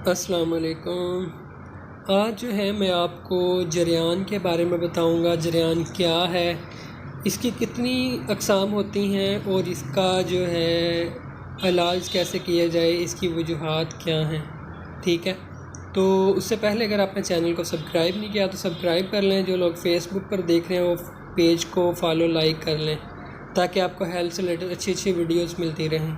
अस्सलाम वालेकुम। आज जो है मैं आपको जरयान के बारे में बताऊंगा। जरयान क्या है, इसकी कितनी अक़साम होती हैं और इसका जो है इलाज कैसे किया जाए, इसकी वजूहात क्या हैं। ठीक है, तो उससे पहले अगर आपने चैनल को सब्सक्राइब नहीं किया तो सब्सक्राइब कर लें। जो लोग फेसबुक पर देख रहे हैं वो पेज को फॉलो लाइक कर लें ताकि आपको हेल्थ से रिलेटेड अच्छी अच्छी वीडियोज़ मिलती रहें।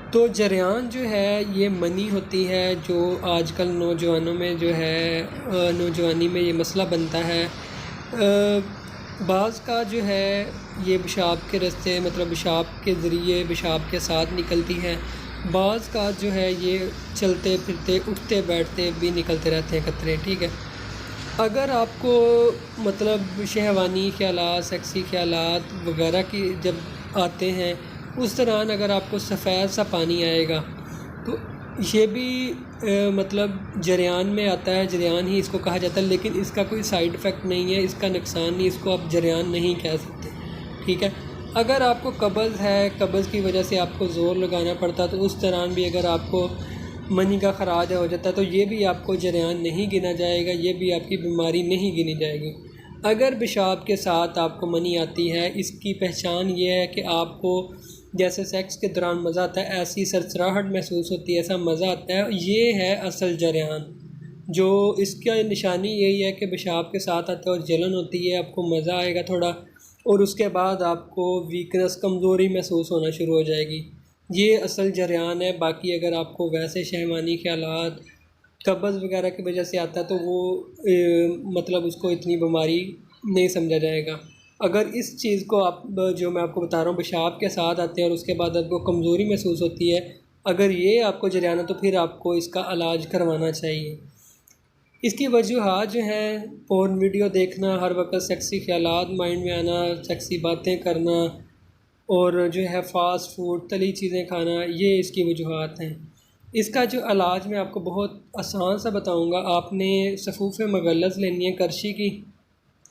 तो जरयान जो है ये मनी होती है जो आजकल नौजवानों में जो है नौजवानी में ये मसला बनता है। बाज़ का जो है ये पेशाब के रास्ते मतलब पेशाब के ज़रिए पेशाब के साथ निकलती है। बाज़ का जो है ये चलते फिरते उठते बैठते भी निकलते रहते हैं कतरे। ठीक है, अगर आपको मतलब शहवानी ख़यालात सेक्सी ख़यालात वगैरह की जब आते हैं उस दौरान अगर आपको सफ़ेद सा पानी आएगा तो ये भी मतलब जरयान में आता है। जरयान ही इसको कहा जाता है, लेकिन इसका कोई साइड इफ़ेक्ट नहीं है, इसका नुकसान नहीं, इसको आप जरयान नहीं कह सकते। ठीक है, अगर आपको कब्ज़ है, कब्ज़ की वजह से आपको ज़ोर लगाना पड़ता है तो उस दौरान भी अगर आपको मनी का खराज हो जाता है तो ये भी आपको जरयान नहीं गिना जाएगा, ये भी आपकी बीमारी नहीं गिनी जाएगी। अगर पेशाब के साथ आपको मनी आती है, इसकी पहचान ये है कि आपको जैसे सेक्स के दौरान मज़ा आता है ऐसी सरसराहट महसूस होती है, ऐसा मज़ा आता है, ये है असल जरयान। जो इसका निशानी यही है कि पेशाब के साथ आता है और जलन होती है, आपको मज़ा आएगा थोड़ा और उसके बाद आपको वीकनेस कमज़ोरी महसूस होना शुरू हो जाएगी। ये असल जरयान है। बाकी अगर आपको वैसे शहवानी ख़यालात कब्ज़ वगैरह की वजह से आता है तो वो मतलब उसको इतनी बीमारी नहीं समझा जाएगा। अगर इस चीज़ को आप जो मैं आपको बता रहा हूँ पेशाब के साथ आते हैं और उसके बाद आपको कमज़ोरी महसूस होती है, अगर ये आपको जरयान है तो फिर आपको इसका इलाज करवाना चाहिए। इसकी वजूहात जो हैं पोर्न वीडियो देखना, हर वक्त सेक्सी ख़यालात माइंड में आना, सेक्सी बातें करना और जो है फ़ास्ट फूड तली चीज़ें खाना, ये इसकी वजूहात हैं। इसका जो इलाज मैं आपको बहुत आसान सा बताऊंगा। आपने सफ़ूफ़ मगलज़ लेनी है करशी की।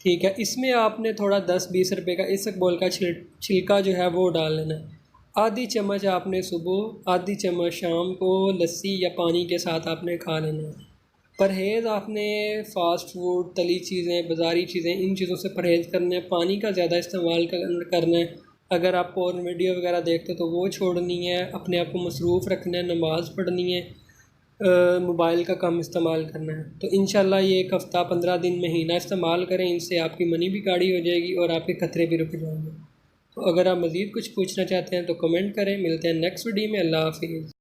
ठीक है, इसमें आपने थोड़ा 10-20 रुपए का इसबगोल का छिलका जो है वो डाल लेना है। आधी चम्मच आपने सुबह, आधी चम्मच शाम को लस्सी या पानी के साथ आपने खा लेना है। परहेज़ आपने फ़ास्ट फूड तली चीज़ें बाज़ारी चीज़ें इन चीज़ों से परहेज़ करना है। पानी का ज़्यादा इस्तेमाल करना है। अगर आप पोर्न वीडियो वगैरह देखते हो तो वो छोड़नी है। अपने आप को मसरूफ़ रखना है, नमाज़ पढ़नी है, मोबाइल का कम इस्तेमाल करना है। तो इंशाल्लाह ये 1 हफ़्ता 15 दिन महीना इस्तेमाल करें, इनसे आपकी मनी भी गाढ़ी हो जाएगी और आपके खतरे भी रुक जाएंगे। तो अगर आप मज़ीद कुछ पूछना चाहते हैं तो कमेंट करें। मिलते हैं नेक्स्ट वीडियो में। अल्लाह हाफ़िज़।